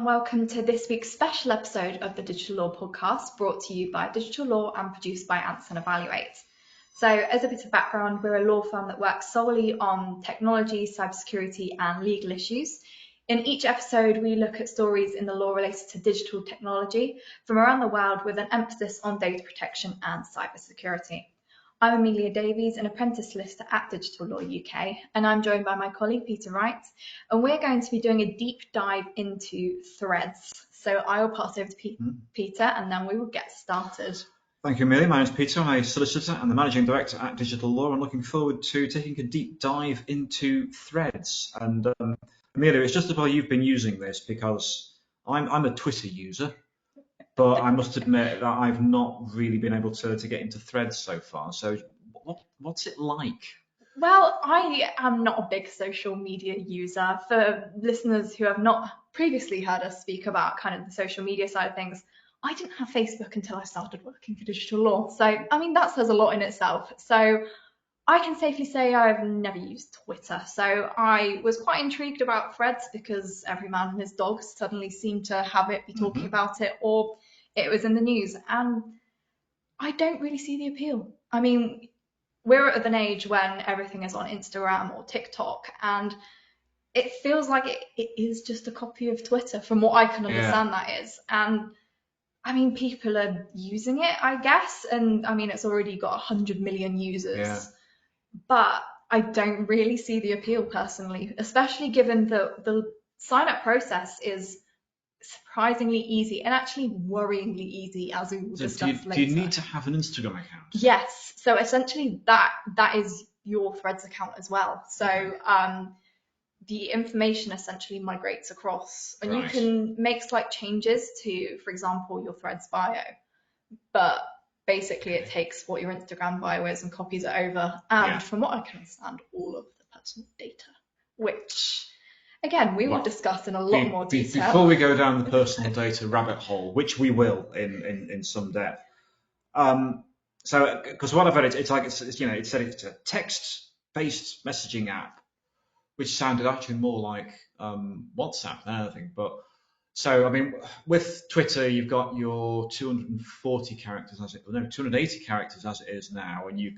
and welcome to this week's special episode of the Digital Law Podcast, brought to you by Digital Law and produced by Anson Evaluate. So, as a bit of background, we're a law firm that works solely on technology, cybersecurity and legal issues. In each episode, we look at stories in the law related to digital technology from around the world with an emphasis on data protection and cybersecurity. I'm Amelia Davies, an apprentice solicitor at Digital Law UK, and I'm joined by my colleague Peter Wright, and we're going to be doing a deep dive into threads. So I will pass over to Peter, and then we will get started. Thank you, Amelia. My name is Peter. I'm a solicitor and the Managing Director at Digital Law. I'm looking forward to taking a deep dive into threads. And Amelia, it's just about you've been using this because I'm a Twitter user. But I must admit that I've not really been able to get into threads so far. So what's it like? Well, I am not a big social media user. For listeners who have not previously heard us speak about kind of the social media side of things, I didn't have Facebook until I started working for Digital Law. So, I mean, that says a lot in itself. So I can safely say I've never used Twitter. So I was quite intrigued about threads because every man and his dog suddenly seemed to have it, be talking about it, or it was in the news. And I don't really see the appeal. I mean, we're at an age when everything is on Instagram or TikTok, and it feels like it is just a copy of Twitter from what I can understand that is. And I mean, people are using it, I guess. And I mean, it's already got 100 million users. Yeah. But I don't really see the appeal personally, especially given the sign-up process is surprisingly easy and actually worryingly easy, as we will discuss later. Do you need to have an Instagram account? Yes. So essentially that is your Threads account as well. So the information essentially migrates across, and you can make slight changes to, for example, your Threads bio. But basically, it takes what your Instagram bio is and copies it over. And from what I can understand, all of the personal data, which, again, we will discuss in a lot more detail. Before we go down the personal data rabbit hole, which we will in some depth. So, because what I've read, it said it's a text-based messaging app, which sounded actually more like WhatsApp than anything. But so, I mean, with Twitter, you've got your 280 characters as it is now, and you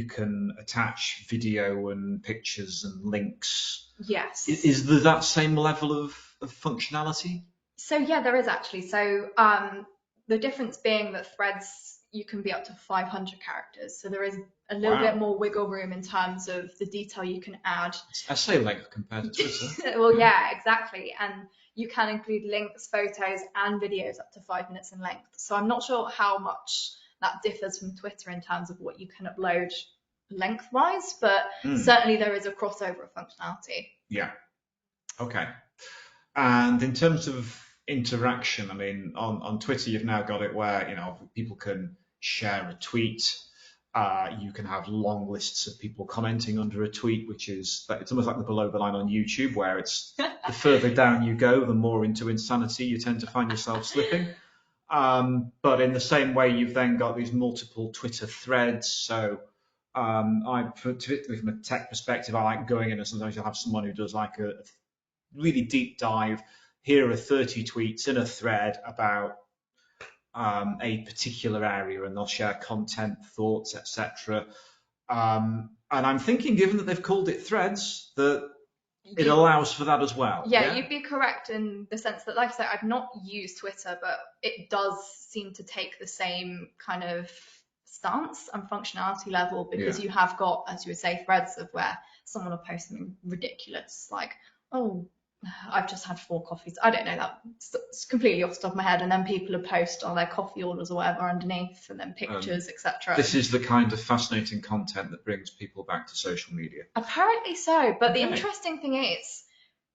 can attach video and pictures and links. Yes. Is there that same level of functionality? So yeah, there is actually. So the difference being that Threads, you can be up to 500 characters. So there is a little bit more wiggle room in terms of the detail you can add. Essay length compared to Twitter. Well, yeah, exactly. And you can include links, photos, and videos up to 5 minutes in length. So I'm not sure how much that differs from Twitter in terms of what you can upload lengthwise, but certainly there is a crossover of functionality. Yeah. Okay. And in terms of interaction, I mean, on Twitter, you've now got it where, people can share a tweet. You can have long lists of people commenting under a tweet, it's almost like the below the line on YouTube, where it's the further down you go, the more into insanity you tend to find yourself slipping. But in the same way, you've then got these multiple Twitter threads. So from a tech perspective, I like going in, and sometimes you'll have someone who does like a really deep dive. Here are 30 tweets in a thread about a particular area, and they'll share content, thoughts, etc. And I'm thinking, given that they've called it threads, that it allows for that as well. Yeah, you'd be correct in the sense that, like I said, I've not used Twitter, but it does seem to take the same kind of stance and functionality level, because you have got, as you would say, threads of where someone will post something ridiculous, like, oh, I've just had 4 coffees. I don't know, that's completely off the top of my head. And then people will post all their coffee orders or whatever underneath, and then pictures, etc. This is the kind of fascinating content that brings people back to social media. Apparently so. But the interesting thing is,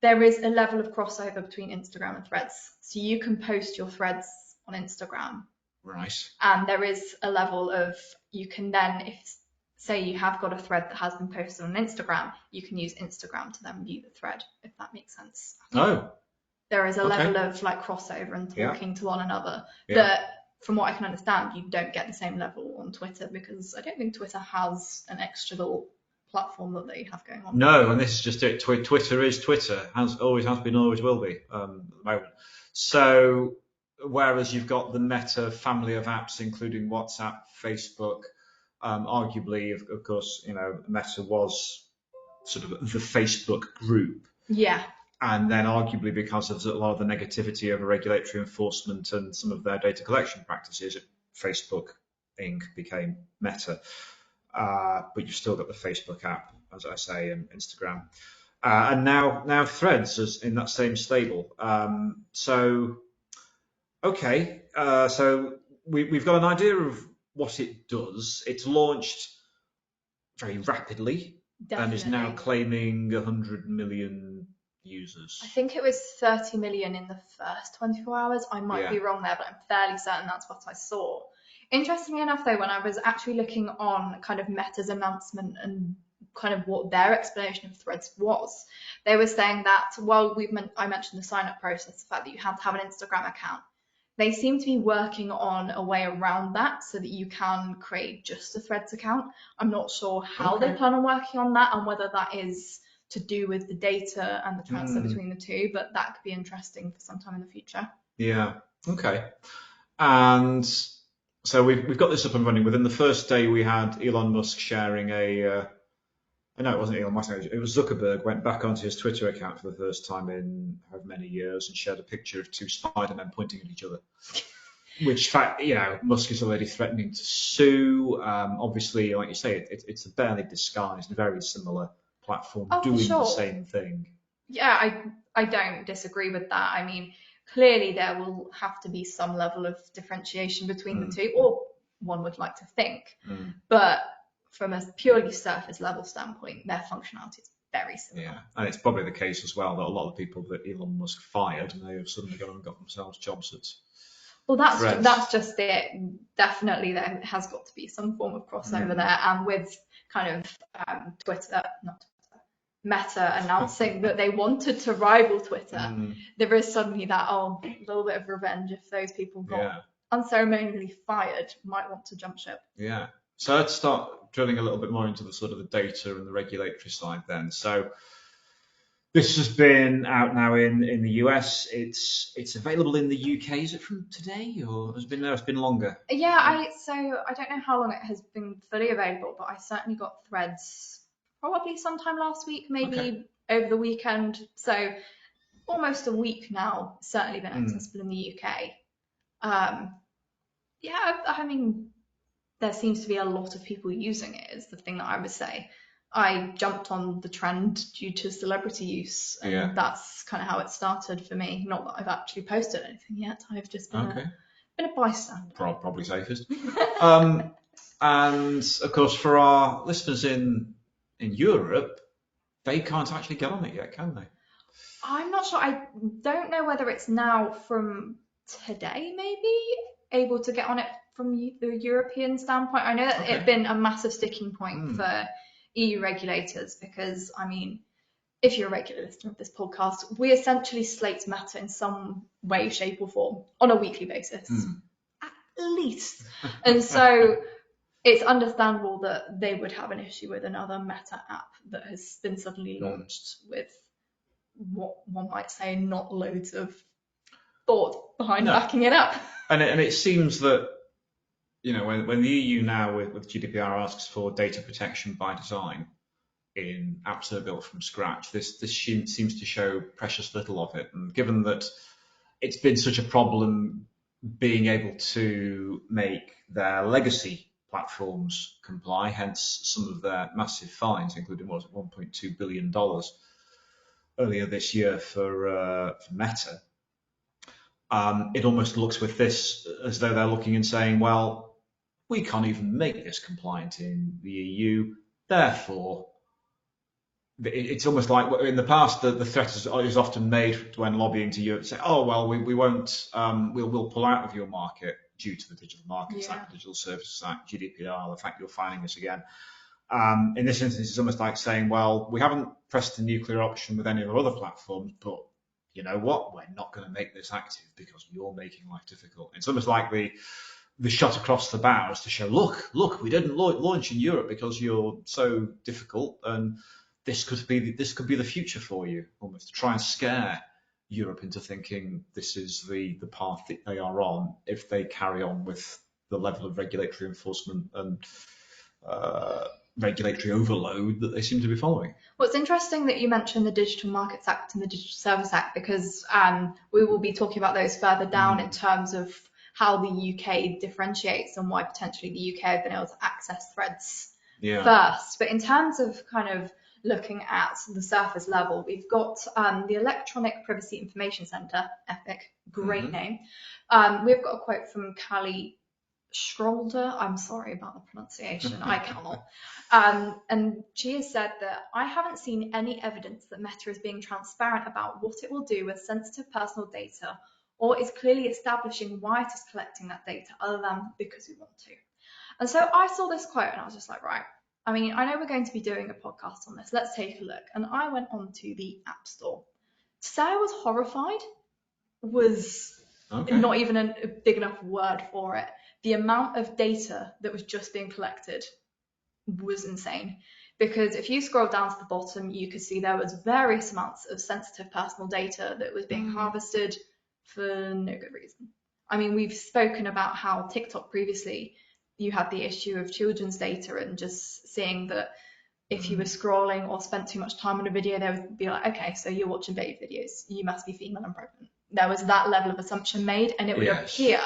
there is a level of crossover between Instagram and Threads. So you can post your threads on Instagram. Right. And there is a level of, you can then, if say you have got a thread that has been posted on Instagram, you can use Instagram to then view the thread, if that makes sense. Oh. There is a level of like crossover and talking to one another that, from what I can understand, you don't get the same level on Twitter, because I don't think Twitter has an extra little platform that they have going on. No, and this is just it. Twitter is Twitter, always has been, always will be at the moment. So whereas you've got the Meta family of apps, including WhatsApp, Facebook, arguably, of course, Meta was sort of the Facebook group. Yeah. And then arguably because of a lot of the negativity over regulatory enforcement and some of their data collection practices, Facebook Inc. became Meta. But you've still got the Facebook app, as I say, and Instagram. And now Threads is in that same stable. So we've got an idea of what it does. It's launched very rapidly. Definitely. And is now claiming 100 million users. I think it was 30 million in the first 24 hours. I might be wrong there, but I'm fairly certain that's what I saw. Interestingly enough, though, when I was actually looking on kind of Meta's announcement and kind of what their explanation of Threads was, they were saying that while I mentioned the sign-up process, the fact that you have to have an Instagram account, they seem to be working on a way around that so that you can create just a Threads account. I'm not sure how they plan on working on that and whether that is to do with the data and the transfer between the two, but that could be interesting for some time in the future. Yeah, okay. And so we've got this up and running. Within the first day, we had Elon Musk sharing no, it wasn't Elon Musk, it was Zuckerberg, went back onto his Twitter account for the first time in however many years and shared a picture of two Spider-Men pointing at each other. Which, Musk is already threatening to sue. Obviously, like you say, it's a barely disguised, very similar platform doing the same thing. Yeah, I don't disagree with that. I mean, clearly there will have to be some level of differentiation between the two, or one would like to think. But from a purely surface level standpoint, their functionality is very similar. Yeah, and it's probably the case as well that a lot of the people that Elon Musk fired, and they have suddenly gone and got themselves jobs at Well, that's just it. Definitely, there has got to be some form of crossover there, and with kind of Meta announcing that they wanted to rival Twitter, there is suddenly that little bit of revenge if those people got unceremonially fired, might want to jump ship. Yeah. So let's start drilling a little bit more into the sort of the data and the regulatory side then. So this has been out now in the US. It's available in the UK. Is it from today or has it been there? It's been longer. Yeah, I don't know how long it has been fully available, but I certainly got Threads probably sometime last week, maybe over the weekend. So almost a week now, certainly been accessible in the UK. I mean, there seems to be a lot of people using it is the thing that I would say. I jumped on the trend due to celebrity use, and that's kind of how it started for me. Not that I've actually posted anything yet. I've just been a bystander. Probably safest. And of course, for our listeners in Europe, they can't actually get on it yet, can they? I'm not sure. I don't know whether it's now from today, maybe, able to get on it from the European standpoint. I know that it's been a massive sticking point for EU regulators because, I mean, if you're a regular listener of this podcast, we essentially slate Meta in some way, shape or form on a weekly basis, at least. And so it's understandable that they would have an issue with another Meta app that has been suddenly launched with what one might say not loads of thought behind backing it up. And it seems that, when the EU now with GDPR asks for data protection by design in apps that are built from scratch, this seems to show precious little of it. And given that it's been such a problem being able to make their legacy platforms comply, hence some of their massive fines, including $1.2 billion earlier this year for Meta. It almost looks with this as though they're looking and saying, well, we can't even make this compliant in the EU, therefore it's almost like in the past the threat is often made when lobbying to Europe, say, oh well, we won't, we'll pull out of your market due to the Digital Markets Act, the Digital Services Act, GDPR, the fact you're fining us again. In this instance, it's almost like saying, well, we haven't pressed the nuclear option with any of our other platforms, but you know what? We're not going to make this active because you're making life difficult. It's almost like the the shot across the bows to show, look, we didn't launch in Europe because you're so difficult, and this could be the future for you, almost to try and scare Europe into thinking this is the path that they are on if they carry on with the level of regulatory enforcement and regulatory overload that they seem to be following. Well, it's interesting that you mentioned the Digital Markets Act and the Digital Service Act, because we will be talking about those further down in terms of how the UK differentiates and why potentially the UK have been able to access threads first. But in terms of kind of looking at the surface level, we've got the Electronic Privacy Information Centre, EPIC, great name. We've got a quote from Callie Schrolder, I'm sorry about the pronunciation, I cannot. And she has said that I haven't seen any evidence that Meta is being transparent about what it will do with sensitive personal data, or is clearly establishing why it is collecting that data other than because we want to. And so I saw this quote and I was just like, right, I mean, I know we're going to be doing a podcast on this, let's take a look. And I went onto the App Store. To say I was horrified was not even a big enough word for it. The amount of data that was just being collected was insane, because if you scroll down to the bottom, you could see there was various amounts of sensitive personal data that was being harvested for no good reason. I mean, we've spoken about how TikTok previously, you had the issue of children's data and just seeing that if you were scrolling or spent too much time on a video, they would be like, okay, so you're watching baby videos, you must be female and pregnant. There was that level of assumption made, and it would appear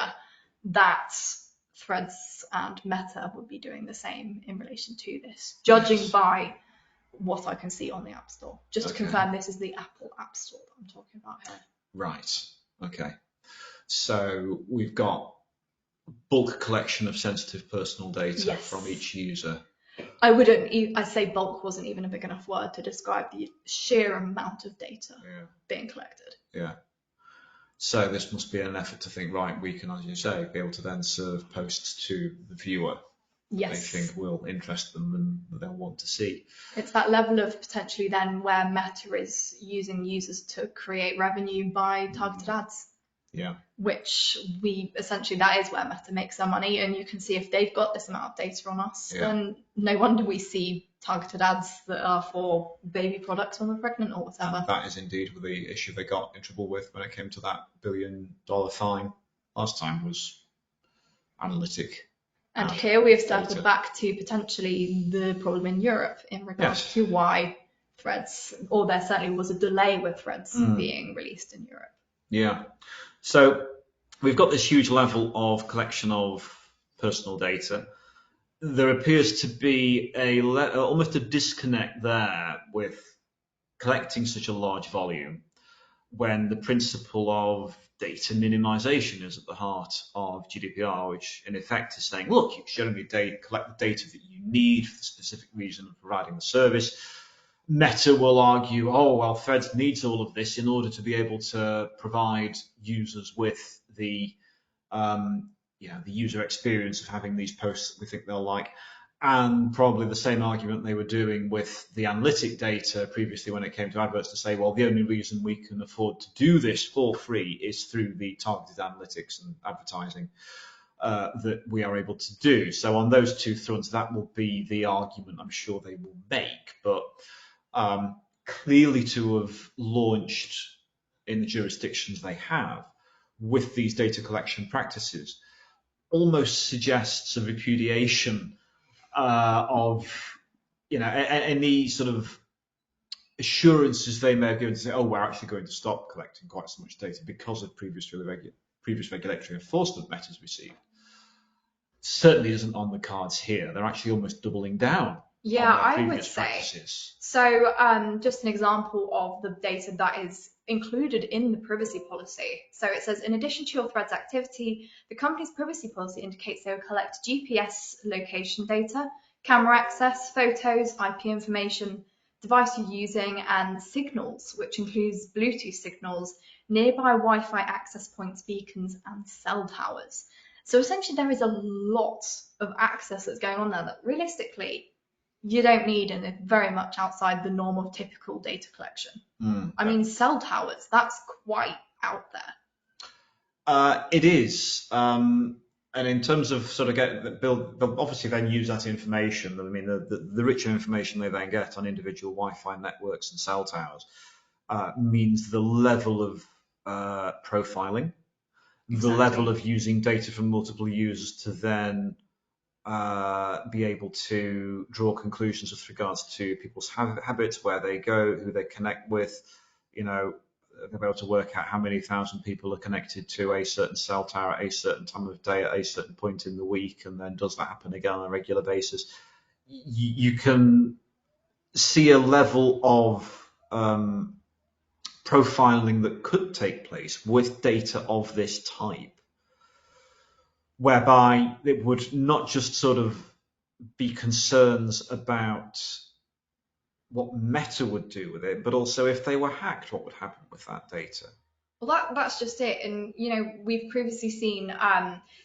that Threads and Meta would be doing the same in relation to this, judging by what I can see on the App Store. Just to confirm, this is the Apple App Store that I'm talking about here. Right. Okay. So we've got bulk collection of sensitive personal data from each user. I'd say bulk wasn't even a big enough word to describe the sheer amount of data being collected. Yeah. So this must be an effort to think, right, we can, as you say, be able to then serve posts to the viewer they think will interest them and they'll want to see. It's that level of potentially then where Meta is using users to create revenue by targeted ads. Yeah. Which that is where Meta makes their money, and you can see if they've got this amount of data on us, then no wonder we see targeted ads that are for baby products when we're pregnant or whatever. And that is indeed the issue they got in trouble with when it came to that $1 billion fine last time, was analytic. And here we have circled back to potentially the problem in Europe in regards to why Threads, or there certainly was a delay with Threads being released in Europe. Yeah. So we've got this huge level of collection of personal data. There appears to be almost a disconnect there with collecting such a large volume when the principle of data minimization is at the heart of GDPR, which in effect is saying, look, you should only collect the data that you need for the specific reason of providing the service. Meta will argue, oh, well, Threads needs all of this in order to be able to provide users with the user experience of having these posts that we think they'll like. And probably the same argument they were doing with the analytic data previously when it came to adverts, to say, well, the only reason we can afford to do this for free is through the targeted analytics and advertising that we are able to do. So on those two fronts, that will be the argument I'm sure they will make. But clearly to have launched in the jurisdictions they have with these data collection practices almost suggests a repudiation of any sort of assurances they may have given to say, oh, we're actually going to stop collecting quite so much data because of previous regulatory enforcement Meta's received. Certainly isn't on the cards here. They're actually almost doubling down. Yeah, I would say. So just an example of the data that is included in the privacy policy. So it says, in addition to your Threads activity, the company's privacy policy indicates they will collect GPS location data, camera access, photos, IP information, device you're using, and signals, which includes Bluetooth signals, nearby Wi-Fi access points, beacons, and cell towers. So essentially there is a lot of access that's going on there that realistically you don't need, and it's very much outside the norm of typical data collection. I mean, cell towers, that's quite out there. It is. And And in terms of sort of they'll obviously then use that information. I mean, the richer information they then get on individual Wi-Fi networks and cell towers means the level of profiling, the level of using data from multiple users to then be able to draw conclusions with regards to people's habits, where they go, who they connect with. They'll be able to work out how many thousand people are connected to a certain cell tower at a certain time of day at a certain point in the week, and then does that happen again on a regular basis. You can see a level of profiling that could take place with data of this type, whereby it would not just sort of be concerns about what Meta would do with it, but also if they were hacked, what would happen with that data? Well, that's just it. And, we've previously seen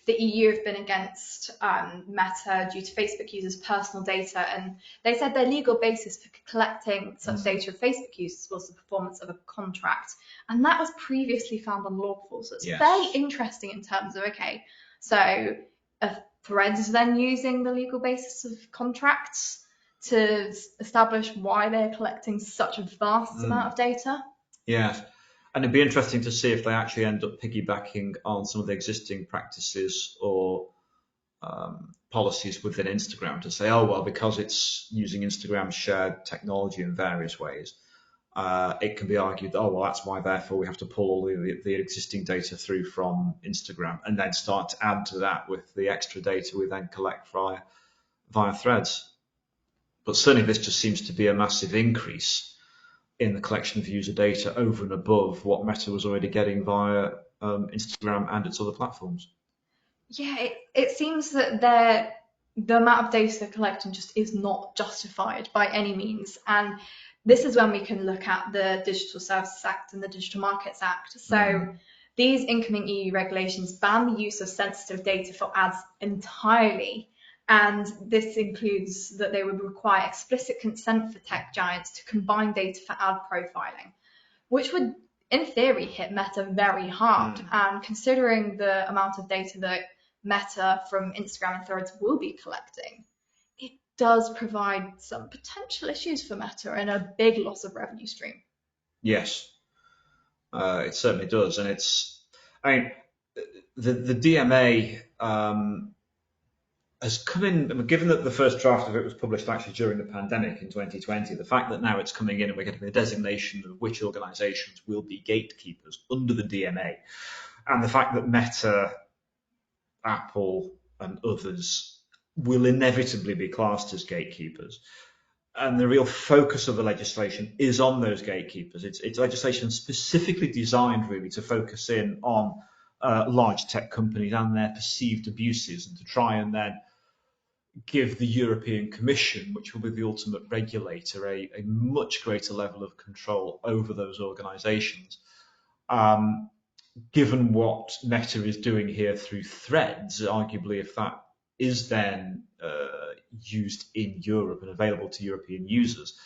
the EU have been against Meta due to Facebook users' personal data. And they said their legal basis for collecting such data of Facebook users was the performance of a contract. And that was previously found unlawful. So it's very interesting in terms of, okay, so are Threads then using the legal basis of contracts to establish why they're collecting such a vast amount of data? Yes. And it'd be interesting to see if they actually end up piggybacking on some of the existing practices or policies within Instagram to say, oh, well, because it's using Instagram's shared technology in various ways, it can be argued, oh, well, that's why, therefore, we have to pull all the existing data through from Instagram and then start to add to that with the extra data we then collect via Threads. But certainly this just seems to be a massive increase in the collection of user data over and above what Meta was already getting via Instagram and its other platforms. Yeah, it seems that the amount of data they're collecting just is not justified by any means. And this is when we can look at the Digital Services Act and the Digital Markets Act. So these incoming EU regulations ban the use of sensitive data for ads entirely. And this includes that they would require explicit consent for tech giants to combine data for ad profiling, which would, in theory, hit Meta very hard. And considering the amount of data that Meta from Instagram and Threads will be collecting, it does provide some potential issues for Meta and a big loss of revenue stream. Yes, it certainly does. And the DMA has come in, given that the first draft of it was published actually during the pandemic in 2020, the fact that now it's coming in and we're getting the designation of which organizations will be gatekeepers under the DMA, and the fact that Meta, Apple, and others will inevitably be classed as gatekeepers. And the real focus of the legislation is on those gatekeepers. It's legislation specifically designed really to focus in on large tech companies and their perceived abuses, and to try and then give the European Commission, which will be the ultimate regulator, a much greater level of control over those organisations. Given what Meta is doing here through Threads, arguably if that is then used in Europe and available to European users,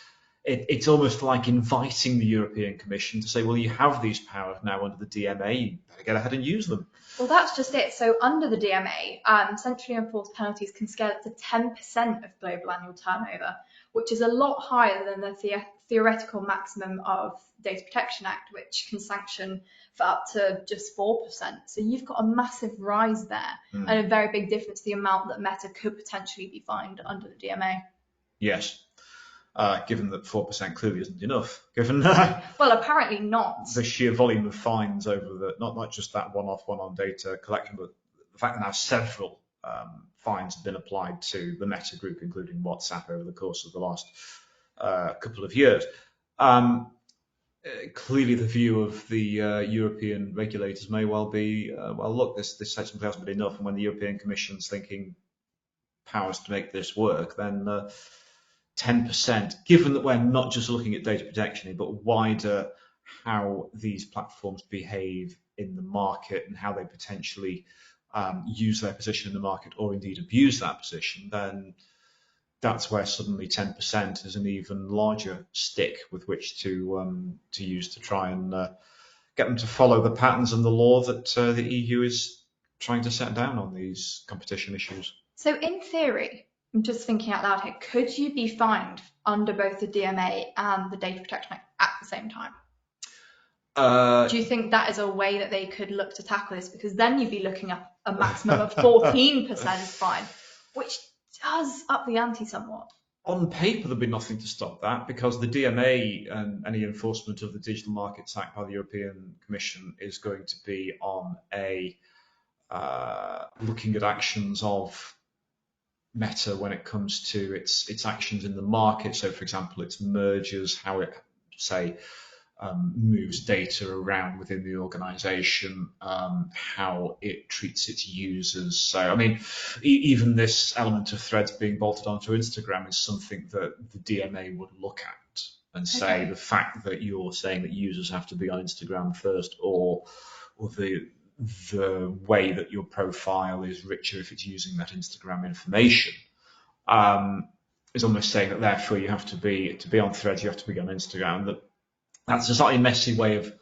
it's almost like inviting the European Commission to say, well, you have these powers now under the DMA, you better get ahead and use them. Well, that's just it. So under the DMA, centrally enforced penalties can scale up to 10% of global annual turnover, which is a lot higher than the theoretical maximum of Data Protection Act, which can sanction for up to just 4%. So you've got a massive rise there and a very big difference to the amount that Meta could potentially be fined under the DMA. Yes. Given that 4% clearly isn't enough, given well, apparently not. The sheer volume of fines over the not just that one-on data collection, but the fact that now several fines have been applied to the Meta group, including WhatsApp, over the course of the last couple of years. Clearly, the view of the European regulators may well be, well, look, this section hasn't been enough, and when the European Commission's thinking powers to make this work, then 10%, given that we're not just looking at data protection, but wider how these platforms behave in the market and how they potentially use their position in the market or indeed abuse that position, then that's where suddenly 10% is an even larger stick with which to use to try and get them to follow the patterns and the law that the EU is trying to set down on these competition issues. So in theory, I'm just thinking out loud here, could you be fined under both the DMA and the Data Protection Act at the same time? Do you think that is a way that they could look to tackle this? Because then you'd be looking at a maximum of 14% fine, which does up the ante somewhat. On paper, there'd be nothing to stop that, because the DMA and any enforcement of the Digital Markets Act by the European Commission is going to be on a looking at actions of Meta when it comes to its actions in the market. So, for example, its mergers, how it, say, moves data around within the organization, how it treats its users. So, I mean, even this element of threads being bolted onto Instagram is something that the DMA would look at and say, the fact that you're saying that users have to be on Instagram first, or the way that your profile is richer if it's using that Instagram information, is almost saying that therefore you have to be on threads, you have to be on Instagram. That's a slightly messy way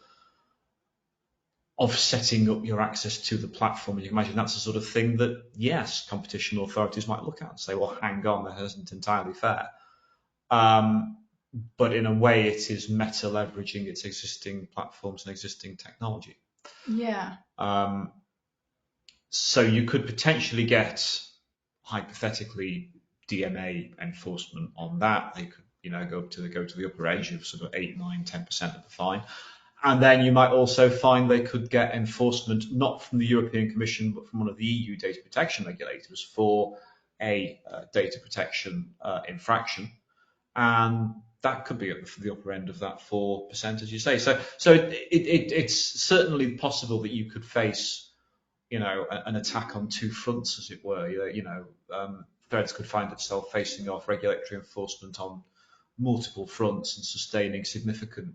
of setting up your access to the platform. You can imagine that's the sort of thing that, yes, competition authorities might look at and say, well, hang on, that isn't entirely fair. But in a way, it is Meta leveraging its existing platforms and existing technology. Yeah. So you could potentially get, hypothetically, DMA enforcement on that. They could, go to the upper edge of sort of 8, 9, 10% of the fine. And then you might also find they could get enforcement not from the European Commission, but from one of the EU data protection regulators for a data protection infraction. And that could be at the upper end of that 4%, as you say. So it's certainly possible that you could face, an attack on two fronts, as it were. Threads could find itself facing off regulatory enforcement on multiple fronts and sustaining significant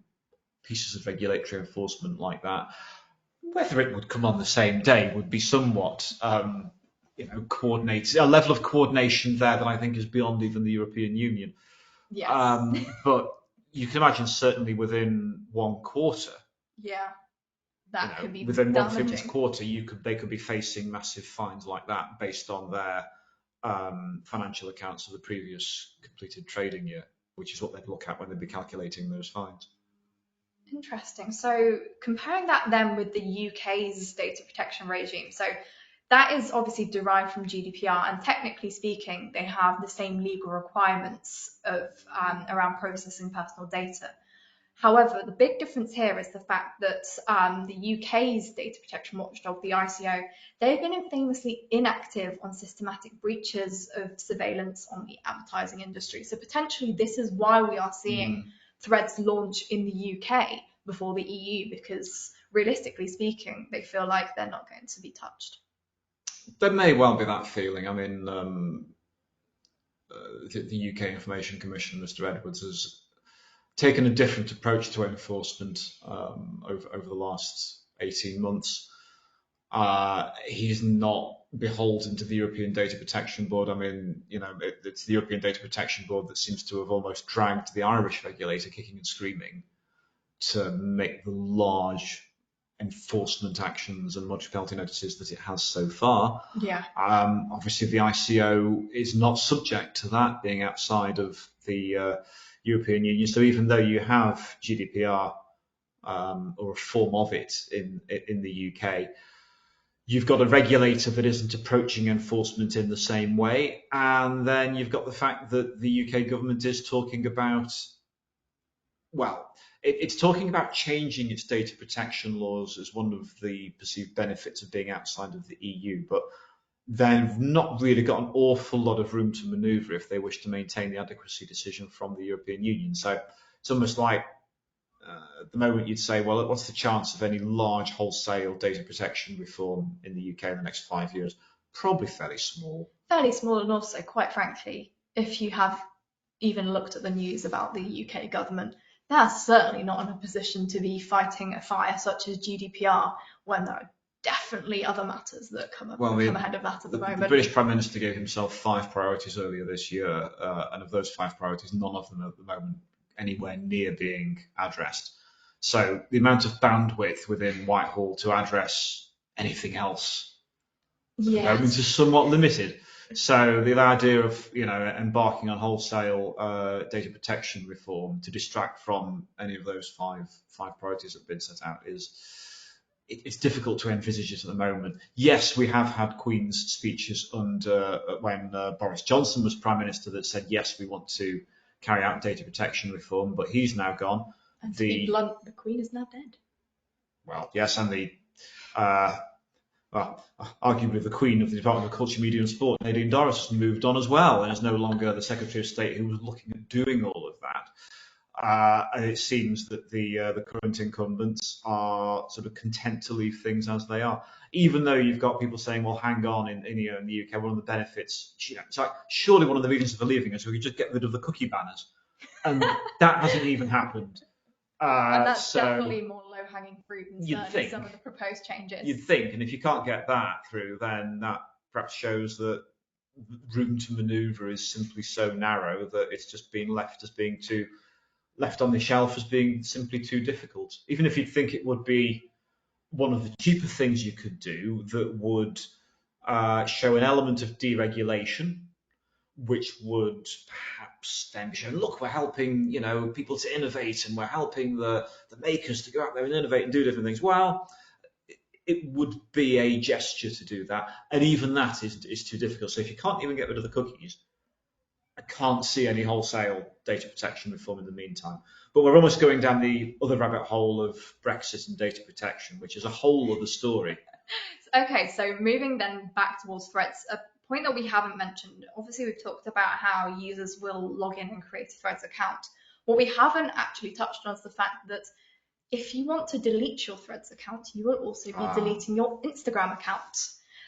pieces of regulatory enforcement like that. Whether it would come on the same day would be somewhat, coordinated. A level of coordination there that I think is beyond even the European Union. Yes. But you can imagine certainly within one quarter. Yeah, that could be within damaging. 1/50th quarter, they could be facing massive fines like that based on their financial accounts of the previous completed trading year, which is what they'd look at when they'd be calculating those fines. Interesting. So comparing that then with the UK's data protection regime, so that is obviously derived from GDPR, and technically speaking, they have the same legal requirements of around processing personal data. However, the big difference here is the fact that the UK's data protection watchdog, the ICO, they've been famously inactive on systematic breaches of surveillance on the advertising industry. So potentially this is why we are seeing threads launch in the UK before the EU, because realistically speaking, they feel like they're not going to be touched. There may well be that feeling. I mean, the UK Information Commissioner, Mr. Edwards, has taken a different approach to enforcement over the last 18 months. He's not beholden to the European Data Protection Board. I mean, it's the European Data Protection Board that seems to have almost dragged the Irish regulator kicking and screaming to make the large enforcement actions and much penalty notices that it has so far. Yeah. Obviously, the ICO is not subject to that, being outside of the European Union. So even though you have GDPR or a form of it in the UK, you've got a regulator that isn't approaching enforcement in the same way. And then you've got the fact that the UK government is talking about, it's talking about changing its data protection laws as one of the perceived benefits of being outside of the EU, but they've not really got an awful lot of room to manoeuvre if they wish to maintain the adequacy decision from the European Union. So it's almost like at the moment you'd say, well, what's the chance of any large wholesale data protection reform in the UK in the next 5 years? Probably fairly small. Fairly small, and also, quite frankly, if you have even looked at the news about the UK government, they're certainly not in a position to be fighting a fire such as GDPR when there are definitely other matters that come ahead of that at the moment. The British Prime Minister gave himself 5 priorities earlier this year, and of those 5 priorities, none of them at the moment anywhere near being addressed. So the amount of bandwidth within Whitehall to address anything else at the moment is somewhat limited. So the idea of embarking on wholesale data protection reform to distract from any of those five priorities that have been set out it's difficult to envisage it at the moment. Yes, we have had Queen's speeches under when Boris Johnson was Prime Minister that said yes, we want to carry out data protection reform, but he's now gone. And to be blunt, the Queen is now dead. Well, yes, and the arguably the Queen of the Department of Culture, Media and Sport, Nadine Dorries, has moved on as well and is no longer the Secretary of State who was looking at doing all of that. And it seems that the current incumbents are sort of content to leave things as they are, even though you've got people saying, well, hang on, in the UK, one of the benefits, it's like, surely one of the reasons for leaving is we could just get rid of the cookie banners. And that hasn't even happened. And that's definitely more low-hanging fruit than certainly some of the proposed changes. You'd think, and if you can't get that through, then that perhaps shows that room to manoeuvre is simply so narrow that it's just being left on the shelf as being simply too difficult. Even if you'd think it would be one of the cheaper things you could do that would show an element of deregulation, which would perhaps then show, look, we're helping people to innovate and we're helping the makers to go out there and innovate and do different things. Well, it would be a gesture to do that, and even that is too difficult. So if you can't even get rid of the cookies, I can't see any wholesale data protection reform in the meantime. But we're almost going down the other rabbit hole of Brexit and data protection, which is a whole other story. Okay, so moving then back towards threads, a point that we haven't mentioned, obviously we've talked about how users will log in and create a Threads account. What we haven't actually touched on is the fact that if you want to delete your Threads account, you will also be deleting your Instagram account.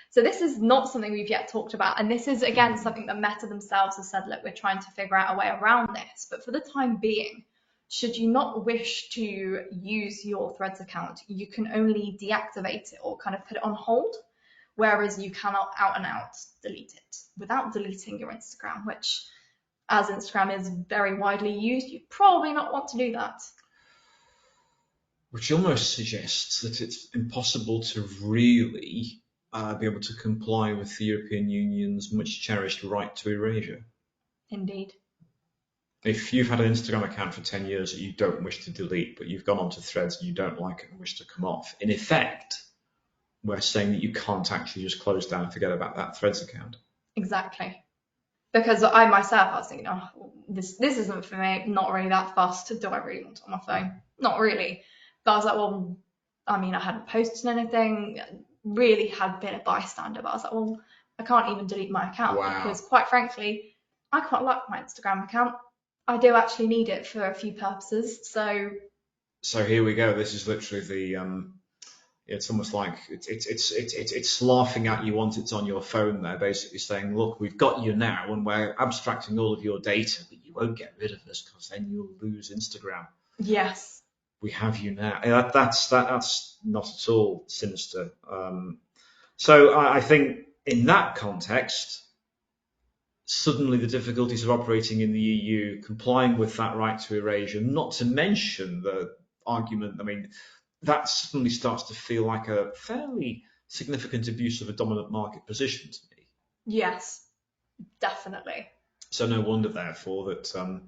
So this is not something we've yet talked about. And this is, again, something that Meta themselves have said, look, we're trying to figure out a way around this. But for the time being, should you not wish to use your Threads account, you can only deactivate it or kind of put it on hold, whereas you cannot out and out delete it without deleting your Instagram, which, as Instagram is very widely used, you'd probably not want to do that. Which almost suggests that it's impossible to really be able to comply with the European Union's much cherished right to erasure. Indeed. If you've had an Instagram account for 10 years that you don't wish to delete, but you've gone onto Threads and you don't like it and wish to come off, in effect, we're saying that you can't actually just close down and forget about that Threads account. Exactly. Because I myself, I was thinking, this isn't for me, not really that fussed. Do I really want it on my phone? Not really. But I was like, well, I mean, I hadn't posted anything, really had been a bystander, but I was like, well, I can't even delete my account because, quite frankly, I quite like my Instagram account. I do actually need it for a few purposes. So here we go. This is literally the it's almost like it's laughing at you once it's on your phone. They're basically saying, look, we've got you now and we're abstracting all of your data, but you won't get rid of us because then you'll lose Instagram. Yes. We have you now. That's not at all sinister. So I think in that context, suddenly the difficulties of operating in the EU, complying with that right to erasure, not to mention the argument, I mean, that suddenly starts to feel like a fairly significant abuse of a dominant market position to me. Yes, definitely. So no wonder, therefore, that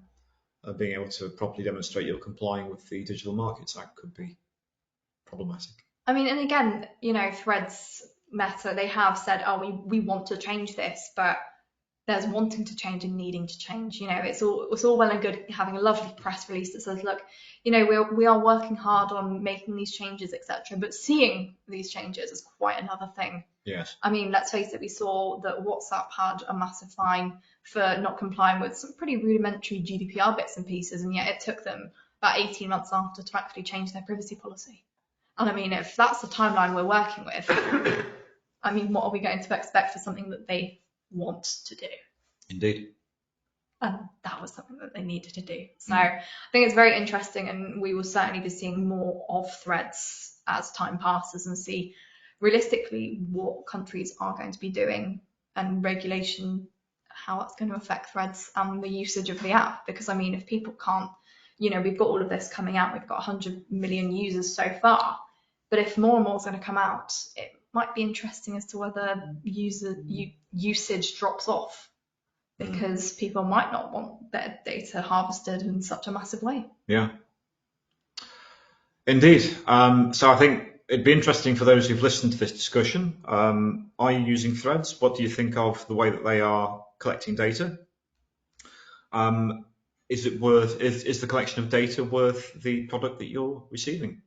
being able to properly demonstrate you're complying with the Digital Markets Act could be problematic. I mean, and again, Threads, Meta, they have said, we want to change this, but there's wanting to change and needing to change. It's all well and good having a lovely press release that says, look, we are working hard on making these changes, etc. But seeing these changes is quite another thing. Yes. I mean, let's face it, we saw that WhatsApp had a massive fine for not complying with some pretty rudimentary GDPR bits and pieces, and yet it took them about 18 months after to actually change their privacy policy. And I mean, if that's the timeline we're working with, I mean, what are we going to expect for something that they want to do? Indeed. And that was something that they needed to do. So I think it's very interesting, and we will certainly be seeing more of Threads as time passes and see realistically what countries are going to be doing and regulation, how that's going to affect Threads and the usage of the app. Because I mean, if people can't, we've got all of this coming out, we've got 100 million users so far, but if more and more is going to come out, might be interesting as to whether usage drops off, because people might not want their data harvested in such a massive way. Yeah, indeed. So I think it'd be interesting for those who've listened to this discussion. Are you using Threads? What do you think of the way that they are collecting data? Is it worth? Is the collection of data worth the product that you're receiving?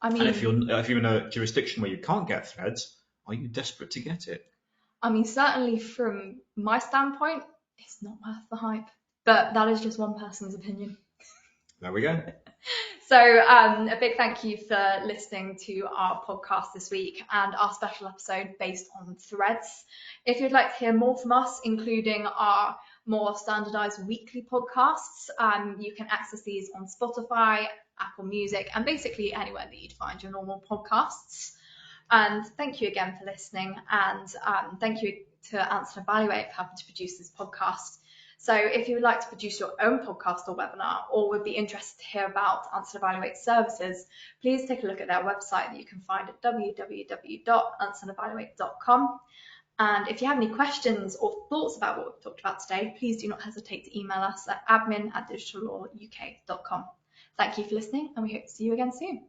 I mean, And if you're in a jurisdiction where you can't get Threads, are you desperate to get it? I mean, certainly from my standpoint, it's not worth the hype. But that is just one person's opinion. There we go. So a big thank you for listening to our podcast this week and our special episode based on Threads. If you'd like to hear more from us, including our more standardized weekly podcasts, you can access these on Spotify, Apple Music, and basically anywhere that you'd find your normal podcasts. And thank you again for listening. And thank you to Anson Evaluate for helping to produce this podcast. So if you would like to produce your own podcast or webinar, or would be interested to hear about Anson Evaluate services, please take a look at their website that you can find at www.ansonevaluate.com. And if you have any questions or thoughts about what we've talked about today, please do not hesitate to email us at admin@digitallawuk.com. Thank you for listening, and we hope to see you again soon.